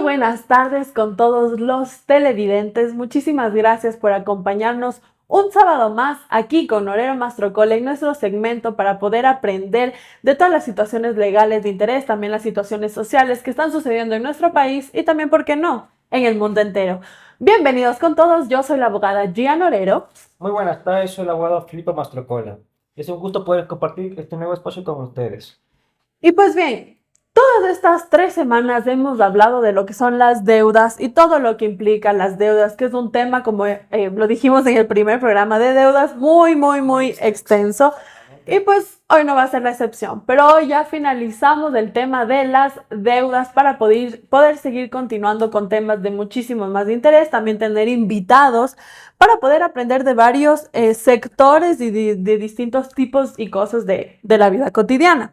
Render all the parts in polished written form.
buenas tardes con todos los televidentes. Muchísimas gracias por acompañarnos un sábado más aquí con Orero Mastrocole en nuestro segmento para poder aprender de todas las situaciones legales de interés, también las situaciones sociales que están sucediendo en nuestro país y también, ¿por qué no?, en el mundo entero. Bienvenidos con todos, yo soy la abogada Gian Orero. Muy buenas tardes, soy el abogado Filipe Mastrocola. Es un gusto poder compartir este nuevo espacio con ustedes. Y pues bien, todas estas 3 semanas hemos hablado de lo que son las deudas y todo lo que implica las deudas, que es un tema, como lo dijimos en el primer programa de deudas, muy extenso. Y pues hoy no va a ser la excepción, pero hoy ya finalizamos el tema de las deudas para poder seguir continuando con temas de muchísimo más interés, también tener invitados para poder aprender de varios sectores y de distintos tipos y cosas de la vida cotidiana.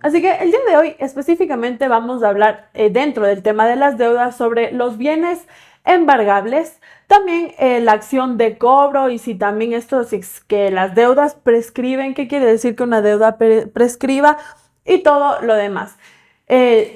Así que el día de hoy específicamente vamos a hablar dentro del tema de las deudas sobre los bienes embargables, también la acción de cobro y si también esto, si es que las deudas prescriben, qué quiere decir que una deuda prescriba y todo lo demás.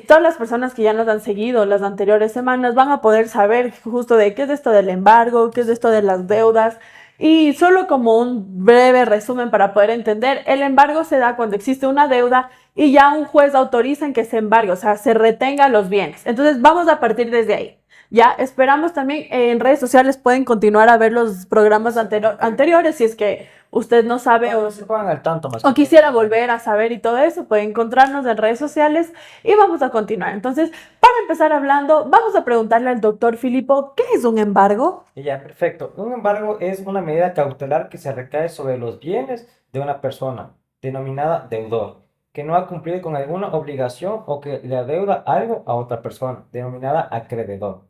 Todas las personas que ya nos han seguido las anteriores semanas van a poder saber justo de qué es esto del embargo, qué es esto de las deudas. Y solo como un breve resumen para poder entender, el embargo se da cuando existe una deuda y ya un juez autoriza en que se embargue, o sea, se retenga los bienes. Entonces vamos a partir desde ahí. Ya esperamos también en redes sociales pueden continuar a ver los programas anteriores si es que usted no sabe Para que se pongan al tanto más o que quisiera todo. volver a saber y todo eso, puede encontrarnos en redes sociales y vamos a continuar. Entonces, para empezar hablando, vamos a preguntarle al doctor Filipo, ¿qué es un embargo? Y ya, perfecto. Un embargo es una medida cautelar que se recae sobre los bienes de una persona, denominada deudor, que no ha cumplido con alguna obligación o que le adeuda algo a otra persona, denominada acreedor.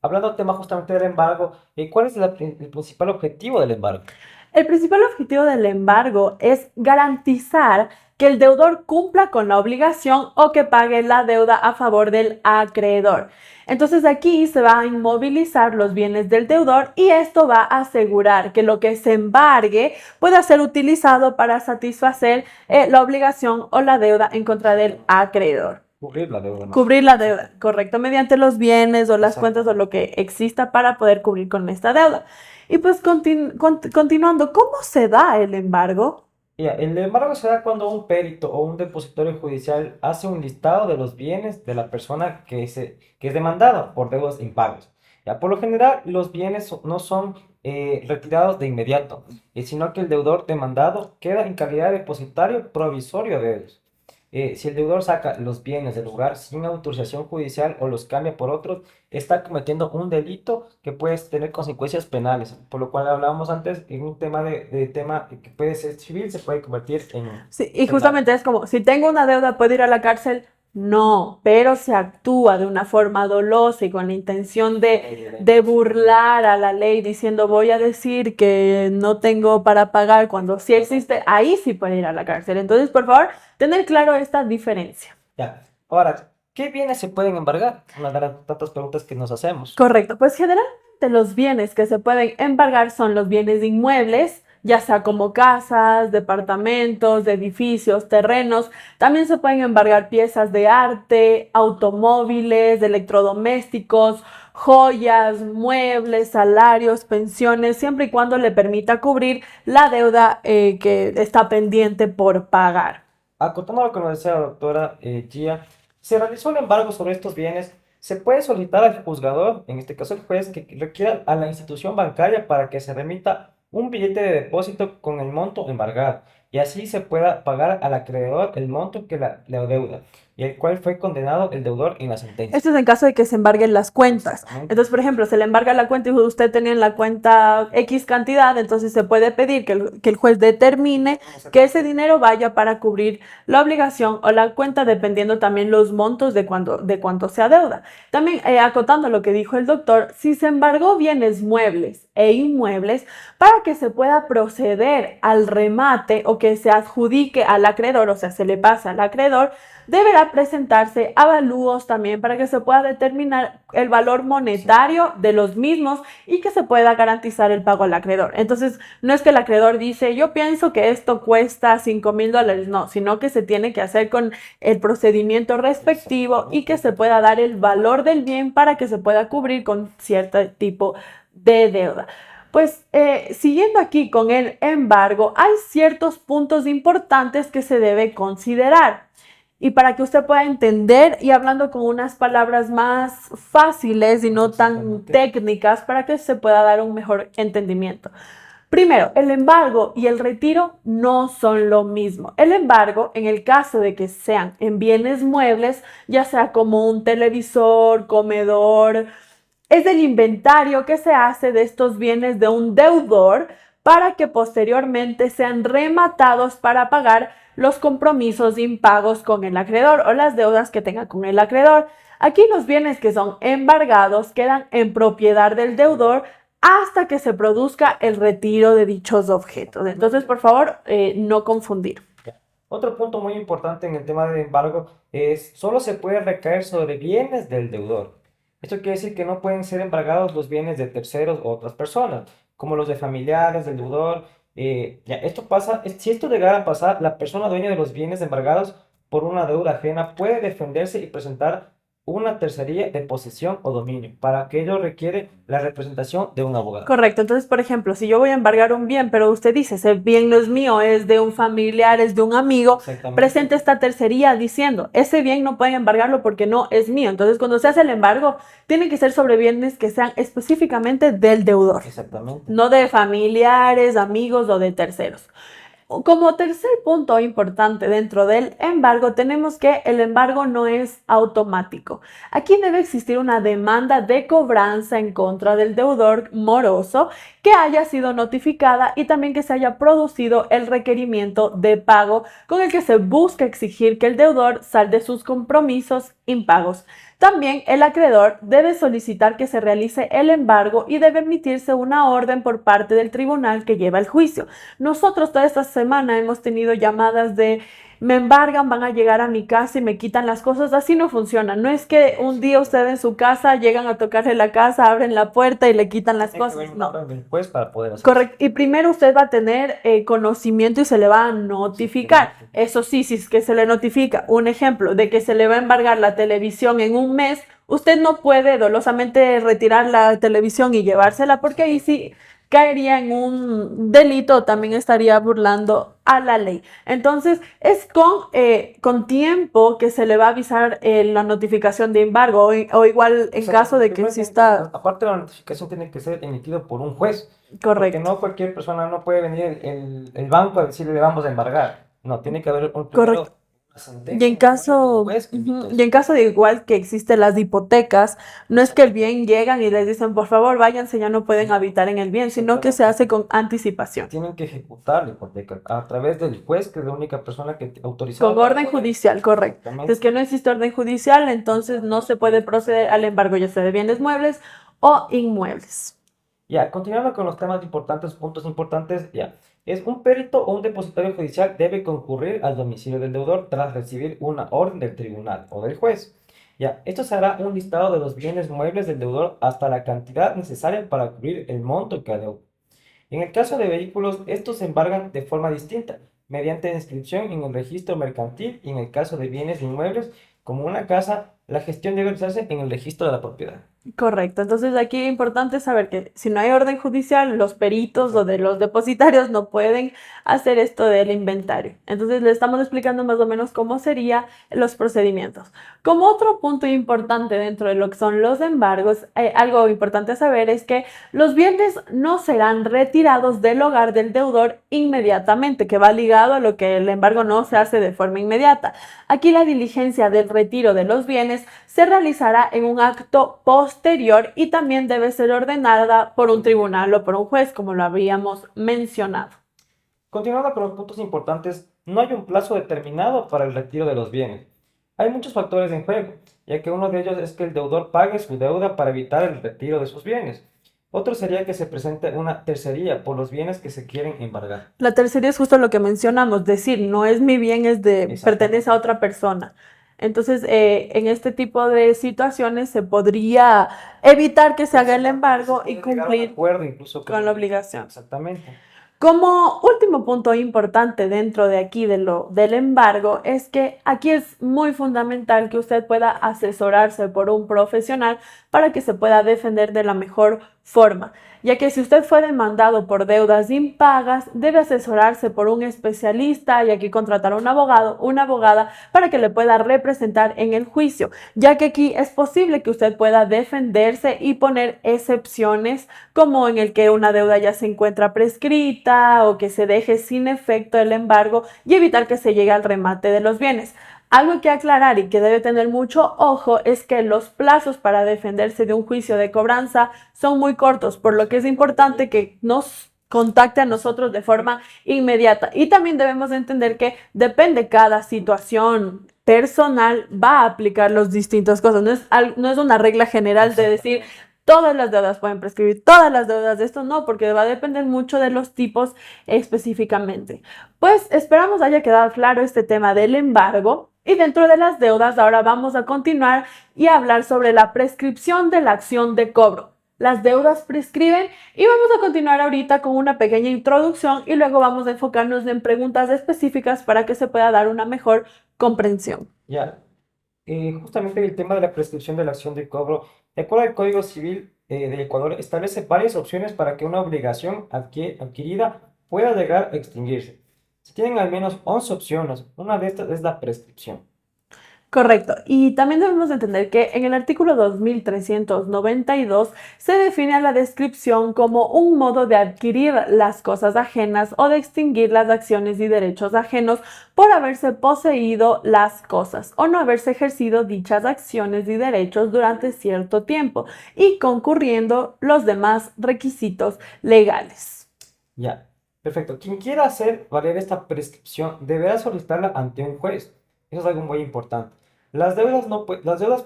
Hablando del tema justamente del embargo, ¿cuál es el principal objetivo del embargo? El principal objetivo del embargo es garantizar que el deudor cumpla con la obligación o que pague la deuda a favor del acreedor. Entonces aquí se va a inmovilizar los bienes del deudor y esto va a asegurar que lo que se embargue pueda ser utilizado para satisfacer la obligación o la deuda en contra del acreedor. Cubrir la deuda, ¿no? Cubrir la deuda, correcto, mediante los bienes o las Exacto. cuentas o lo que exista para poder cubrir con esta deuda. Y pues continuando, ¿cómo se da el embargo? Ya, el embargo se da cuando un perito o un depositario judicial hace un listado de los bienes de la persona que es demandada por deudas impagos. Ya, por lo general, los bienes no son retirados de inmediato, sino que el deudor demandado queda en calidad de depositario provisorio de ellos. Si el deudor saca los bienes del lugar sin autorización judicial o los cambia por otros, está cometiendo un delito que puede tener consecuencias penales, por lo cual hablábamos antes en un tema de tema que puede ser civil, se puede convertir en Sí, y penal. justamente es como, si tengo una deuda, ¿puedo ir a la cárcel? No, pero se actúa de una forma dolosa y con la intención de burlar a la ley diciendo voy a decir que no tengo para pagar cuando sí existe, ahí sí puede ir a la cárcel. Entonces, por favor, tener claro esta diferencia. Ya. Ahora, ¿qué bienes se pueden embargar? Una de las tantas preguntas que nos hacemos. Correcto, pues generalmente los bienes que se pueden embargar son los bienes inmuebles, ya sea como casas, departamentos, edificios, terrenos. También se pueden embargar piezas de arte, automóviles, electrodomésticos, joyas, muebles, salarios, pensiones, siempre y cuando le permita cubrir la deuda que está pendiente por pagar. Acotando lo que nos decía la doctora Gia, se realizó un embargo sobre estos bienes. Se puede solicitar al juzgador, en este caso el juez, que requiera a la institución bancaria para que se remita un billete de depósito con el monto embargado y así se pueda pagar al acreedor el monto que le adeuda y el cual fue condenado el deudor en la sentencia. Esto es en caso de que se embarguen las cuentas. Exactamente. Entonces, por ejemplo, se le embarga la cuenta y usted tenía en la cuenta X cantidad, entonces se puede pedir que el juez determine que ese dinero vaya para cubrir la obligación o la cuenta, dependiendo también los montos de cuánto se adeuda. También, acotando lo que dijo el doctor, si se embargó bienes muebles e inmuebles, para que se pueda proceder al remate o o que se adjudique al acreedor, o sea, se le pasa al acreedor, deberá presentarse avalúos también para que se pueda determinar el valor monetario de los mismos y que se pueda garantizar el pago al acreedor. Entonces, no es que el acreedor dice, yo pienso que esto cuesta $5,000, no, sino que se tiene que hacer con el procedimiento respectivo y que se pueda dar el valor del bien para que se pueda cubrir con cierto tipo de deuda. Pues siguiendo aquí con el embargo, hay ciertos puntos importantes que se debe considerar. Y para que usted pueda entender y hablando con unas palabras más fáciles y no tan técnicas, para que se pueda dar un mejor entendimiento. Primero, el embargo y el retiro no son lo mismo. El embargo, en el caso de que sean en bienes muebles, ya sea como un televisor, comedor, es el inventario que se hace de estos bienes de un deudor para que posteriormente sean rematados para pagar los compromisos impagos con el acreedor o las deudas que tenga con el acreedor. Aquí los bienes que son embargados quedan en propiedad del deudor hasta que se produzca el retiro de dichos objetos. Entonces, por favor, no confundir. Otro punto muy importante en el tema de embargo es solo se puede recaer sobre bienes del deudor. Esto quiere decir que no pueden ser embargados los bienes de terceros o otras personas, como los de familiares del deudor. Esto pasa, si esto llegara a pasar, la persona dueña de los bienes embargados por una deuda ajena puede defenderse y presentar una tercería de posesión o dominio. Para que ello requiere la representación de un abogado. Correcto. Entonces, por ejemplo, si yo voy a embargar un bien, pero usted dice, ese bien no es mío, es de un familiar, es de un amigo, presente esta tercería diciendo, ese bien no pueden embargarlo porque no es mío. Entonces, cuando se hace el embargo, tiene que ser sobre bienes que sean específicamente del deudor. Exactamente. No de familiares, amigos o de terceros. Como tercer punto importante dentro del embargo, tenemos que el embargo no es automático. Aquí debe existir una demanda de cobranza en contra del deudor moroso que haya sido notificada y también que se haya producido el requerimiento de pago con el que se busca exigir que el deudor salde sus compromisos impagos. También el acreedor debe solicitar que se realice el embargo y debe emitirse una orden por parte del tribunal que lleva el juicio. Nosotros toda esta semana hemos tenido llamadas de me embargan, van a llegar a mi casa y me quitan las cosas. Así no funciona. No es que un día usted en su casa llegan a tocarle la casa, abren la puerta y le quitan las cosas. No. Para poder hacer. Correcto. Y primero usted va a tener conocimiento y se le va a notificar. Eso sí, si es que se le notifica un ejemplo de que se le va a embargar la televisión en un mes, usted no puede dolosamente retirar la televisión y llevársela porque ahí sí caería en un delito, también estaría burlando a la ley. Entonces, es con tiempo que se le va a avisar la notificación de embargo o igual en caso de que exista... Aparte, la notificación tiene que ser emitida por un juez. Correcto. Porque no cualquier persona, no puede venir el banco a decirle le vamos a embargar. No, tiene que haber un Correcto. Y en caso de igual que existen las hipotecas, no es que el bien llegan y les dicen, por favor, váyanse, ya no pueden habitar en el bien, sino que se hace con anticipación. Tienen que ejecutar la hipoteca a través del juez, que es la única persona que autoriza. Con orden judicial, correcto. Si es que no existe orden judicial, entonces no se puede proceder al embargo ya sea de bienes muebles o inmuebles. Ya, continuando con los temas importantes, puntos importantes, ya. Es un perito o un depositario judicial debe concurrir al domicilio del deudor tras recibir una orden del tribunal o del juez. Ya, esto se hará un listado de los bienes muebles del deudor hasta la cantidad necesaria para cubrir el monto que adeuda. En el caso de vehículos, estos se embargan de forma distinta, mediante inscripción en el registro mercantil y en el caso de bienes inmuebles, como una casa, la gestión debe realizarse en el registro de la propiedad. Correcto, entonces aquí es importante saber que si no hay orden judicial, los peritos o de los depositarios no pueden hacer esto del inventario. Entonces le estamos explicando más o menos cómo serían los procedimientos. Como otro punto importante dentro de lo que son los embargos, algo importante a saber es que los bienes no serán retirados del hogar del deudor inmediatamente, que va ligado a lo que el embargo no se hace de forma inmediata. Aquí la diligencia del retiro de los bienes se realizará en un acto posterior y también debe ser ordenada por un tribunal o por un juez, como lo habíamos mencionado. Continuando con los puntos importantes, no hay un plazo determinado para el retiro de los bienes. Hay muchos factores en juego, ya que uno de ellos es que el deudor pague su deuda para evitar el retiro de sus bienes. Otro sería que se presente una tercería por los bienes que se quieren embargar. La tercera es justo lo que mencionamos, decir, no es mi bien, es de, pertenece a Exactamente. otra persona. Entonces, en este tipo de situaciones se podría evitar que se haga el Exactamente, se embargo y puede llegar a un cumplir acuerdo incluso con con la el... obligación. Exactamente. Como último punto importante dentro de aquí del embargo es que aquí es muy fundamental que usted pueda asesorarse por un profesional para que se pueda defender de la mejor forma, ya que si usted fue demandado por deudas impagas, debe asesorarse por un especialista y aquí contratar a un abogado, una abogada para que le pueda representar en el juicio, ya que aquí es posible que usted pueda defenderse y poner excepciones como en el que una deuda ya se encuentra prescrita o que se deje sin efecto el embargo y evitar que se llegue al remate de los bienes. Algo que aclarar y que debe tener mucho ojo es que los plazos para defenderse de un juicio de cobranza son muy cortos, por lo que es importante que nos contacte a nosotros de forma inmediata. Y también debemos entender que depende cada situación personal, va a aplicar los distintos cosas. No es una regla general de decir Exactamente. todas las deudas pueden prescribir, todas las deudas de esto no, porque va a depender mucho de los tipos específicamente. Pues esperamos haya quedado claro este tema del embargo y dentro de las deudas ahora vamos a continuar y hablar sobre la prescripción de la acción de cobro. Las deudas prescriben y vamos a continuar ahorita con una pequeña introducción y luego vamos a enfocarnos en preguntas específicas para que se pueda dar una mejor comprensión. Ya. Justamente el tema de la prescripción de la acción de cobro, de acuerdo al Código Civil de Ecuador, establece varias opciones para que una obligación adquirida pueda llegar a extinguirse. Se tienen al menos 11 opciones. Una de estas es la prescripción. Correcto. Y también debemos entender que en el artículo 2392 se define a la descripción como un modo de adquirir las cosas ajenas o de extinguir las acciones y derechos ajenos por haberse poseído las cosas o no haberse ejercido dichas acciones y derechos durante cierto tiempo y concurriendo los demás requisitos legales. Ya, perfecto. Quien quiera hacer valer esta prescripción deberá solicitarla ante un juez. Eso es algo muy importante. Las deudas, no, las deudas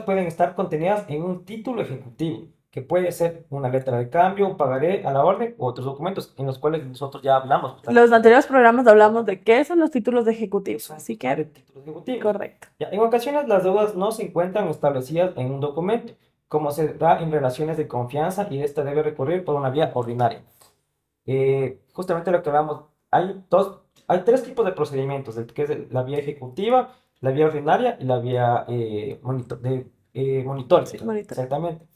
pueden estar contenidas en un título ejecutivo, que puede ser una letra de cambio, un pagaré a la orden u otros documentos en los cuales nosotros ya hablamos Los justamente. anteriores programas hablamos de qué son los títulos ejecutivos, Son así varios que títulos ejecutivos. correcto. Ya, en ocasiones las deudas no se encuentran establecidas en un documento, como se da en relaciones de confianza y esta debe recurrir por una vía ordinaria. Justamente lo que hablamos, hay tres tipos de procedimientos, que es la vía ejecutiva, la vía ordinaria y la vía monitoria, Sí, monitor. exactamente.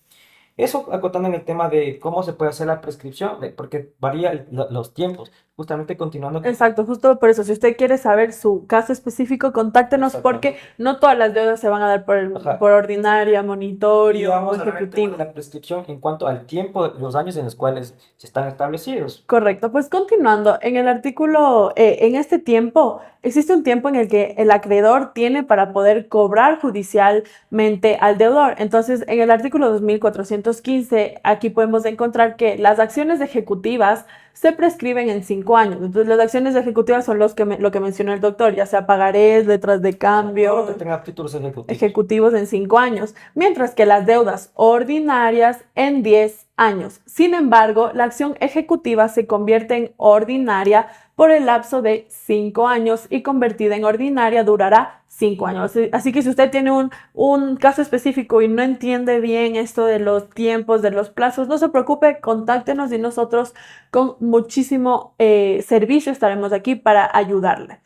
Eso acotando en el tema de cómo se puede hacer la prescripción, porque varía los tiempos. Justamente continuando con... Exacto, justo por eso, si usted quiere saber su caso específico, contáctenos porque Exactamente. no todas las deudas se van a dar Ajá. por ordinaria, Y monitorio o vamos a hablar del tema de ejecutivo. la prescripción en cuanto al tiempo, los años en los cuales se están establecidos. Correcto, pues continuando, en el artículo, en este tiempo, existe un tiempo en el que el acreedor tiene para poder cobrar judicialmente al deudor. Entonces, en el artículo 2415, aquí podemos encontrar que las acciones ejecutivas se prescriben en 5 años. Entonces, las acciones ejecutivas son lo que mencionó el doctor, ya sea pagarés, letras de O sea, todo lo que cambio, tenga títulos ejecutivos. ejecutivos en 5 años, mientras que las deudas ordinarias en 10 años. Sin embargo, la acción ejecutiva se convierte en ordinaria por el lapso de 5 años y convertida en ordinaria durará 5 años. Así que si usted tiene un caso específico y no entiende bien esto de los tiempos, de los plazos, no se preocupe, contáctenos y nosotros con muchísimo servicio estaremos aquí para ayudarle.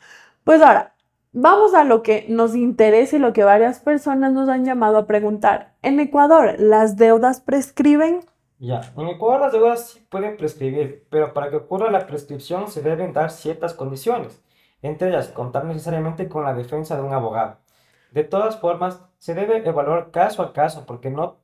Pues ahora, vamos a lo que nos interesa y lo que varias personas nos han llamado a preguntar. En Ecuador, ¿las deudas prescriben? Ya, en Ecuador las deudas sí pueden prescribir, pero para que ocurra la prescripción se deben dar ciertas condiciones, entre ellas contar necesariamente con la defensa de un abogado. De todas formas, se debe evaluar caso a caso, porque no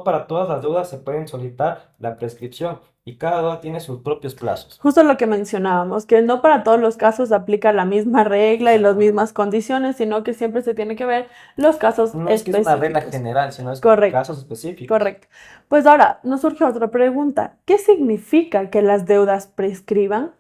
para todas las deudas se pueden solicitar la prescripción y cada deuda tiene sus propios plazos. Justo lo que mencionábamos, que no para todos los casos aplica la misma regla y las Exactamente. mismas condiciones, sino que siempre se tiene que ver los casos No es que es una regla específicos. general, sino es Correcto, casos específicos. correcto. Pues ahora nos surge otra pregunta. ¿Qué significa que las deudas prescriban?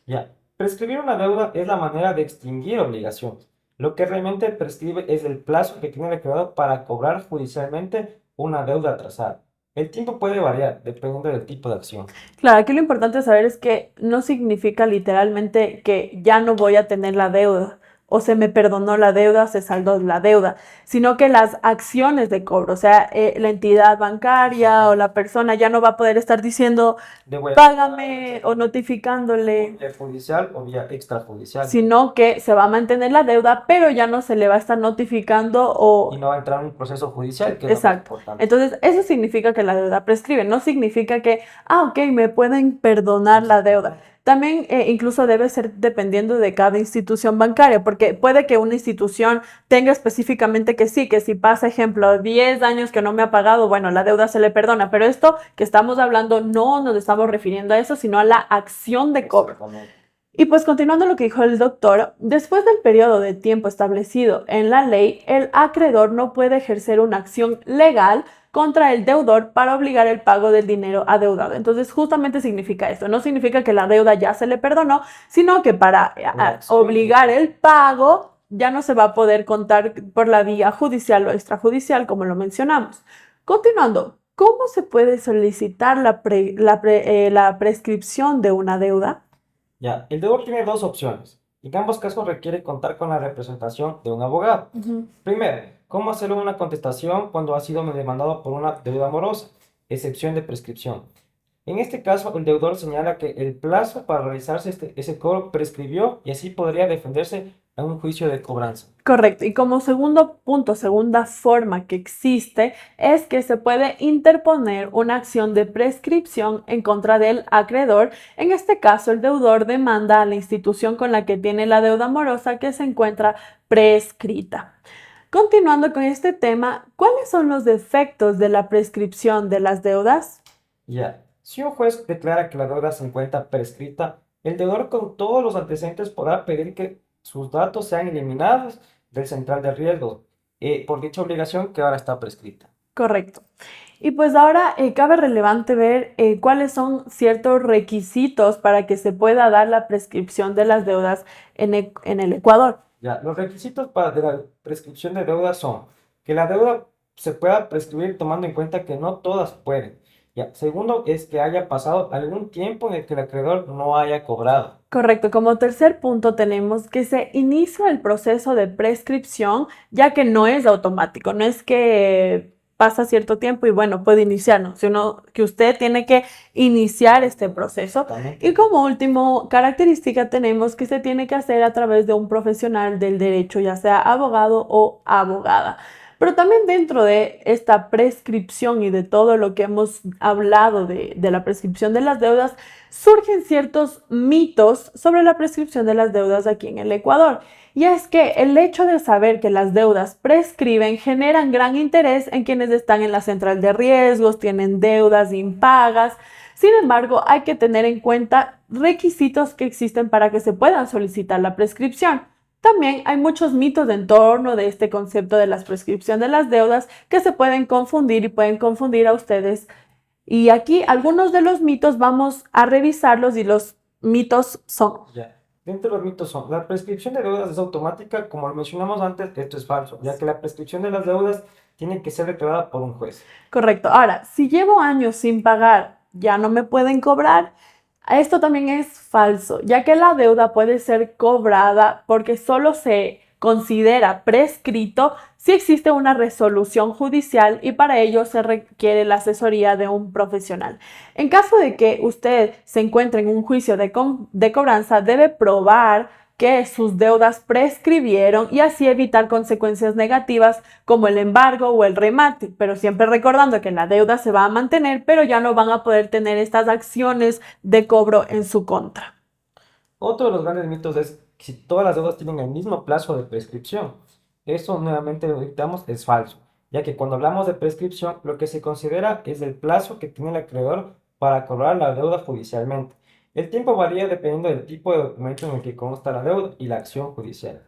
Ya, prescribir una deuda es la manera de extinguir obligaciones. Lo que realmente prescribe es el plazo que tiene el acreedor para cobrar judicialmente una deuda atrasada. El tiempo puede variar dependiendo del tipo de acción. Claro, aquí lo importante saber es que no significa literalmente que ya no voy a tener la deuda o se me perdonó la deuda, se saldó la deuda, sino que las acciones de cobro, o sea, la entidad bancaria o la persona ya no va a poder estar diciendo De vuelta, págame o notificándole, vía judicial o vía extrajudicial. sino que se va a mantener la deuda, pero ya no se le va a estar notificando Y o... no va a entrar en un proceso judicial, que es lo más Exacto. importante. Entonces, eso significa que la deuda prescribe, no significa que, ok, me pueden perdonar la deuda. También incluso debe ser dependiendo de cada institución bancaria, porque puede que una institución tenga específicamente que sí, que si pasa, ejemplo, 10 años que no me ha pagado, bueno, la deuda se le perdona, pero esto que estamos hablando no nos estamos refiriendo a eso, sino a la acción de cobro. Exactamente. Y pues continuando lo que dijo el doctor, después del periodo de tiempo establecido en la ley, el acreedor no puede ejercer una acción legal contra el deudor para obligar el pago del dinero adeudado. Entonces, justamente significa esto. No significa que la deuda ya se le perdonó, sino que para obligar el pago ya no se va a poder contar por la vía judicial o extrajudicial, como lo mencionamos. Continuando, ¿cómo se puede solicitar la prescripción de una deuda? Ya, el deudor tiene dos opciones. En ambos casos requiere contar con la representación de un abogado. Ujú. Primero, ¿cómo hacer una contestación cuando ha sido demandado por una deuda morosa? Excepción de prescripción. En este caso, el deudor señala que el plazo para realizarse ese cobro prescribió y así podría defenderse en un juicio de cobranza. Correcto. Y como segundo punto, segunda forma que existe es que se puede interponer una acción de prescripción en contra del acreedor. En este caso, el deudor demanda a la institución con la que tiene la deuda morosa que se encuentra prescrita. Continuando con este tema, ¿cuáles son los defectos de la prescripción de las deudas? Ya, si un juez declara que la deuda se encuentra prescrita, el deudor con todos los antecedentes podrá pedir que sus datos sean eliminados del central de riesgo por dicha obligación que ahora está prescrita. Correcto. Y pues ahora cabe relevante ver cuáles son ciertos requisitos para que se pueda dar la prescripción de las deudas en el Ecuador. Ya, los requisitos para de la prescripción de deuda son que la deuda se pueda prescribir tomando en cuenta que no todas pueden. Ya, segundo es que haya pasado algún tiempo en el que el acreedor no haya cobrado. Correcto. Como tercer punto tenemos que se inicia el proceso de prescripción, ya que no es automático, no es que pasa cierto tiempo y bueno, puede iniciarlo, sino que usted tiene que iniciar este proceso. Exactamente. Y como último característica tenemos que se tiene que hacer a través de un profesional del derecho, ya sea abogado o abogada. Pero también dentro de esta prescripción y de todo lo que hemos hablado de la prescripción de las deudas, surgen ciertos mitos sobre la prescripción de las deudas aquí en el Ecuador. Y es que el hecho de saber que las deudas prescriben generan gran interés en quienes están en la central de riesgos, tienen deudas impagas. Sin embargo, hay que tener en cuenta requisitos que existen para que se puedan solicitar la prescripción. También hay muchos mitos en torno de este concepto de la prescripción de las deudas que se pueden confundir y pueden confundir a ustedes. Y aquí algunos de los mitos vamos a revisarlos y los mitos son. Ya. Dentro de los mitos son, la prescripción de deudas es automática, como lo mencionamos antes, esto es falso, ya que la prescripción de las deudas tiene que ser declarada por un juez. Correcto. Ahora, si llevo años sin pagar, ya no me pueden cobrar. Esto también es falso, ya que la deuda puede ser cobrada porque solo se considera prescrito si existe una resolución judicial y para ello se requiere la asesoría de un profesional. En caso de que usted se encuentre en un juicio de cobranza, debe probar que sus deudas prescribieron y así evitar consecuencias negativas como el embargo o el remate, pero siempre recordando que la deuda se va a mantener, pero ya no van a poder tener estas acciones de cobro en su contra. Otro de los grandes mitos es que si todas las deudas tienen el mismo plazo de prescripción. Eso nuevamente lo dictamos, es falso, ya que cuando hablamos de prescripción, lo que se considera es el plazo que tiene el acreedor para cobrar la deuda judicialmente. El tiempo varía dependiendo del tipo de documento en el que consta la deuda y la acción judicial.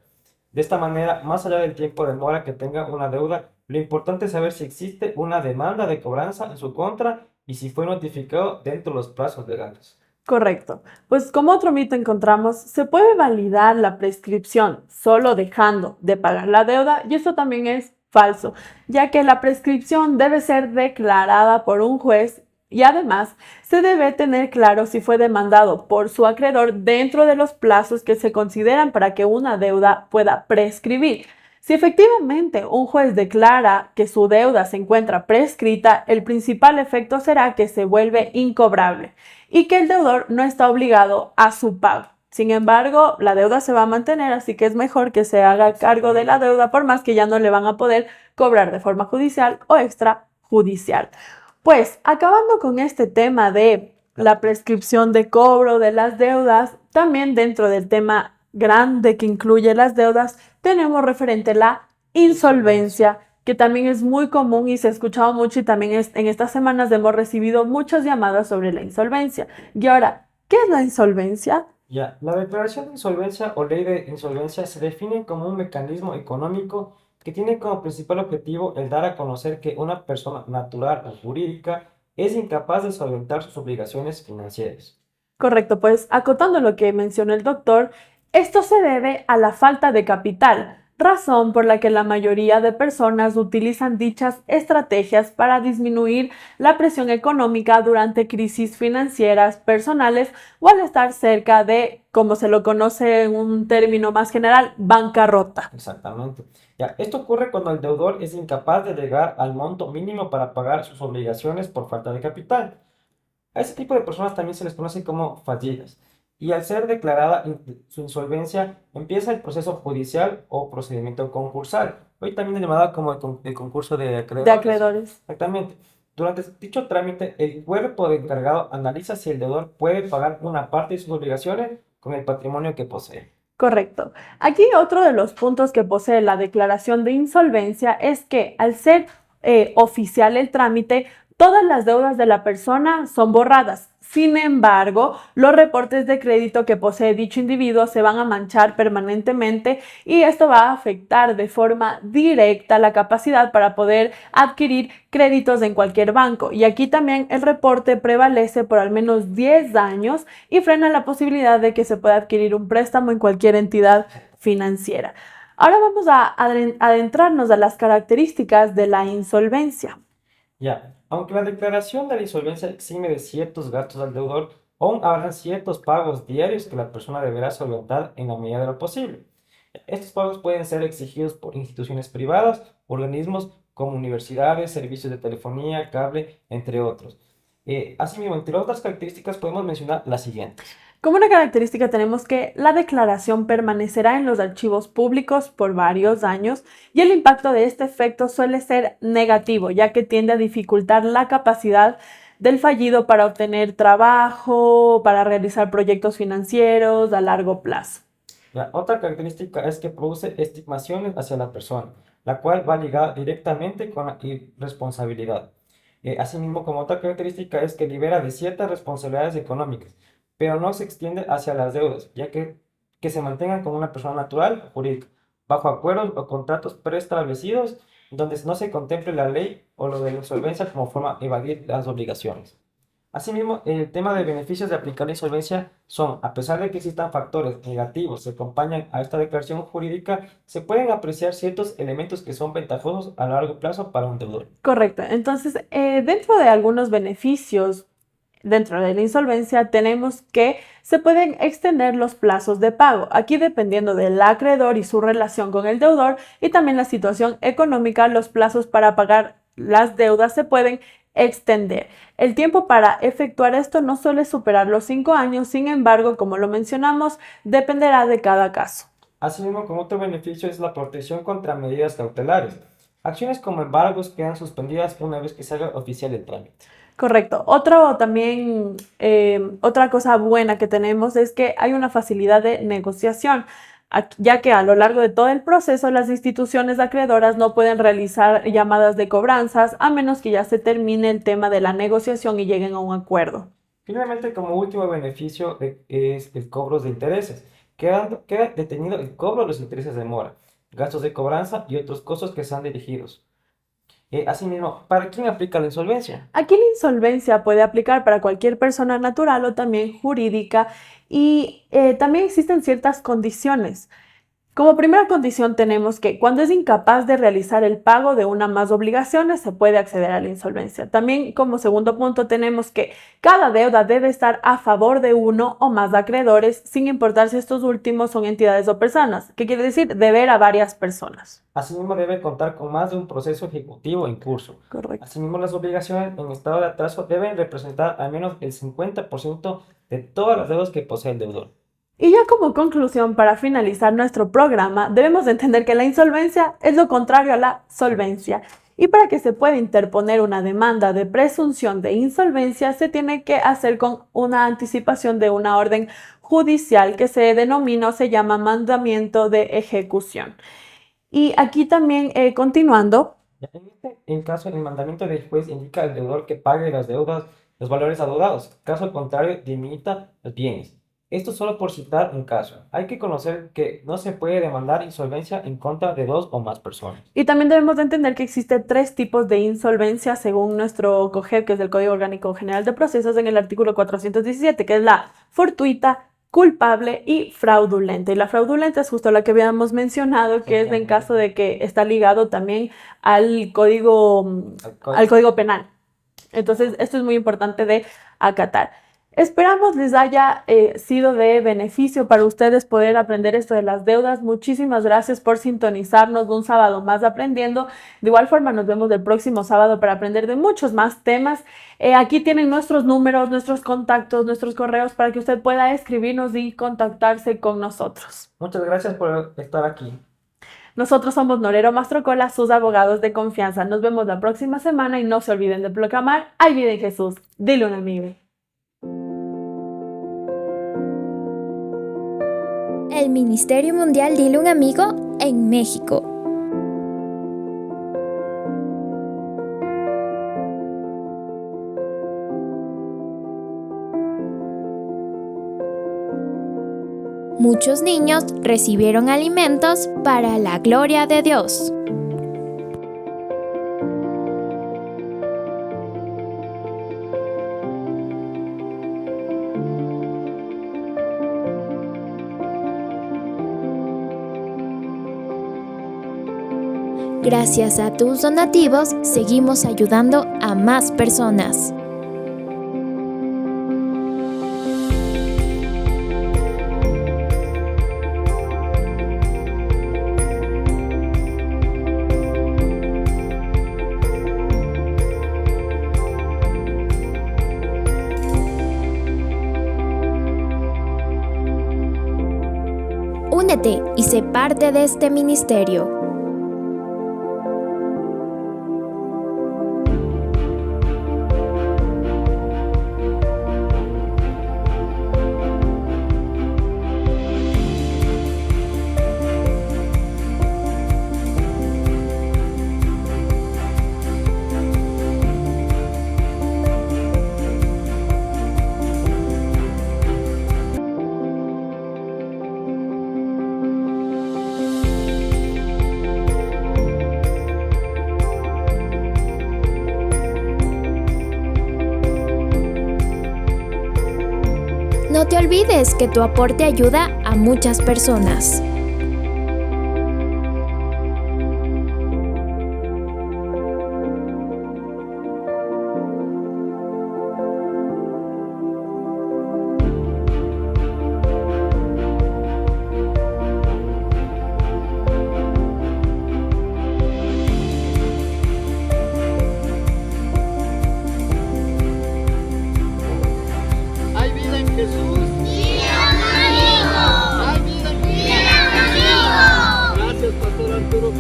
De esta manera, más allá del tiempo de demora que tenga una deuda, lo importante es saber si existe una demanda de cobranza en su contra y si fue notificado dentro de los plazos legales. Correcto. Pues como otro mito encontramos, se puede validar la prescripción solo dejando de pagar la deuda y eso también es falso, ya que la prescripción debe ser declarada por un juez y además se debe tener claro si fue demandado por su acreedor dentro de los plazos que se consideran para que una deuda pueda prescribir. Si efectivamente un juez declara que su deuda se encuentra prescrita, el principal efecto será que se vuelve incobrable y que el deudor no está obligado a su pago. Sin embargo, la deuda se va a mantener, así que es mejor que se haga cargo de la deuda, por más que ya no le van a poder cobrar de forma judicial o extrajudicial. Pues, acabando con este tema de la prescripción de cobro de las deudas, también dentro del tema grande que incluye las deudas, tenemos referente la insolvencia, que también es muy común y se ha escuchado mucho y también en estas semanas hemos recibido muchas llamadas sobre la insolvencia. Y ahora, ¿qué es la insolvencia? Ya, la declaración de insolvencia o ley de insolvencia se define como un mecanismo económico que tiene como principal objetivo el dar a conocer que una persona natural o jurídica es incapaz de solventar sus obligaciones financieras. Correcto, pues acotando lo que mencionó el doctor, esto se debe a la falta de capital, razón por la que la mayoría de personas utilizan dichas estrategias para disminuir la presión económica durante crisis financieras personales o al estar cerca de, como se lo conoce en un término más general, bancarrota. Exactamente. Ya, esto ocurre cuando el deudor es incapaz de llegar al monto mínimo para pagar sus obligaciones por falta de capital. A ese tipo de personas también se les conoce como fallidas. Y al ser declarada su insolvencia, empieza el proceso judicial o procedimiento concursal, hoy también llamado como el concurso de De acreedores. acreedores. Exactamente. Durante dicho trámite, el cuerpo de encargado analiza si el deudor puede pagar una parte de sus obligaciones con el patrimonio que posee. Correcto. Aquí otro de los puntos que posee la declaración de insolvencia es que al ser oficial el trámite, todas las deudas de la persona son borradas. Sin embargo, los reportes de crédito que posee dicho individuo se van a manchar permanentemente y esto va a afectar de forma directa la capacidad para poder adquirir créditos en cualquier banco. Y aquí también el reporte prevalece por al menos 10 años y frena la posibilidad de que se pueda adquirir un préstamo en cualquier entidad financiera. Ahora vamos a adentrarnos a las características de la insolvencia. Ya, aunque la declaración de la insolvencia exime de ciertos gastos al deudor, aún habrá ciertos pagos diarios que la persona deberá solventar en la medida de lo posible. Estos pagos pueden ser exigidos por instituciones privadas, organismos como universidades, servicios de telefonía, cable, entre otros. Asimismo, entre otras características podemos mencionar las siguientes. Como una característica tenemos que la declaración permanecerá en los archivos públicos por varios años y el impacto de este efecto suele ser negativo, ya que tiende a dificultar la capacidad del fallido para obtener trabajo, para realizar proyectos financieros a largo plazo. La otra característica es que produce estimaciones hacia la persona, la cual va ligada directamente con la irresponsabilidad. Asimismo, como otra característica es que libera de ciertas responsabilidades económicas, pero no se extiende hacia las deudas, ya que se mantengan como una persona natural o jurídica, bajo acuerdos o contratos preestablecidos, donde no se contemple la ley o lo de la insolvencia como forma de evadir las obligaciones. Asimismo, el tema de beneficios de aplicar la insolvencia son, a pesar de que existan factores negativos que acompañan a esta declaración jurídica, se pueden apreciar ciertos elementos que son ventajosos a largo plazo para un deudor. Correcto. Entonces, dentro de algunos beneficios dentro de la insolvencia tenemos que se pueden extender los plazos de pago. Aquí dependiendo del acreedor y su relación con el deudor y también la situación económica, los plazos para pagar las deudas se pueden extender. El tiempo para efectuar esto no suele superar los 5 años, sin embargo, como lo mencionamos, dependerá de cada caso. Asimismo, como otro beneficio es la protección contra medidas cautelares. Acciones como embargos quedan suspendidas una vez que se haga oficial el trámite. Correcto. Otro también, otra cosa buena que tenemos es que hay una facilidad de negociación, ya que a lo largo de todo el proceso las instituciones acreedoras no pueden realizar llamadas de cobranzas a menos que ya se termine el tema de la negociación y lleguen a un acuerdo. Finalmente, como último beneficio es el cobro de intereses. Queda detenido el cobro de los intereses de mora, gastos de cobranza y otros costos que sean dirigidos. Asimismo, ¿para quién aplica la insolvencia? Aquí la insolvencia puede aplicar para cualquier persona natural o también jurídica y también existen ciertas condiciones. Como primera condición tenemos que cuando es incapaz de realizar el pago de una o más obligaciones se puede acceder a la insolvencia. También como segundo punto tenemos que cada deuda debe estar a favor de uno o más acreedores sin importar si estos últimos son entidades o personas. ¿Qué quiere decir? Deber a varias personas. Asimismo, debe contar con más de un proceso ejecutivo en curso. Correcto. Asimismo, las obligaciones en estado de atraso deben representar al menos el 50% de todas las deudas que posee el deudor. Y ya como conclusión, para finalizar nuestro programa, debemos entender que la insolvencia es lo contrario a la solvencia. Y para que se pueda interponer una demanda de presunción de insolvencia, se tiene que hacer con una anticipación de una orden judicial que se denomina o se llama mandamiento de ejecución. Y aquí también, continuando. En caso, el mandamiento del juez indica al deudor que pague las deudas, los valores adeudados. Caso contrario, limita los bienes. Esto solo por citar un caso. Hay que conocer que no se puede demandar insolvencia en contra de dos o más personas. Y también debemos de entender que existen 3 tipos de insolvencia según nuestro COGEP, que es el Código Orgánico General de Procesos, en el artículo 417, que es la fortuita, culpable y fraudulenta. Y la fraudulenta es justo la que habíamos mencionado, que es en caso de que está ligado también al código penal. Entonces, esto es muy importante de acatar. Esperamos les haya sido de beneficio para ustedes poder aprender esto de las deudas. Muchísimas gracias por sintonizarnos un sábado más aprendiendo. De igual forma nos vemos el próximo sábado para aprender de muchos más temas. Aquí tienen nuestros números, nuestros contactos, nuestros correos para que usted pueda escribirnos y contactarse con nosotros. Muchas gracias por estar aquí. Nosotros somos Norero Mastrocola, sus abogados de confianza. Nos vemos la próxima semana y no se olviden de proclamar: ¡Hay vida en Jesús! Dile un amigo. El Ministerio Mundial Dile un Amigo en México. Muchos niños recibieron alimentos para la gloria de Dios. Gracias a tus donativos, seguimos ayudando a más personas. Únete y sé parte de este ministerio. No te olvides que tu aporte ayuda a muchas personas. Hay vida en Jesús. Gracias, Pastor Arturo.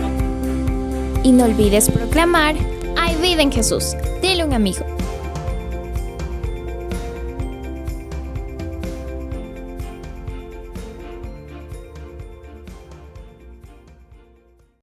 Y no olvides proclamar: hay vida en Jesús. Dile un amigo.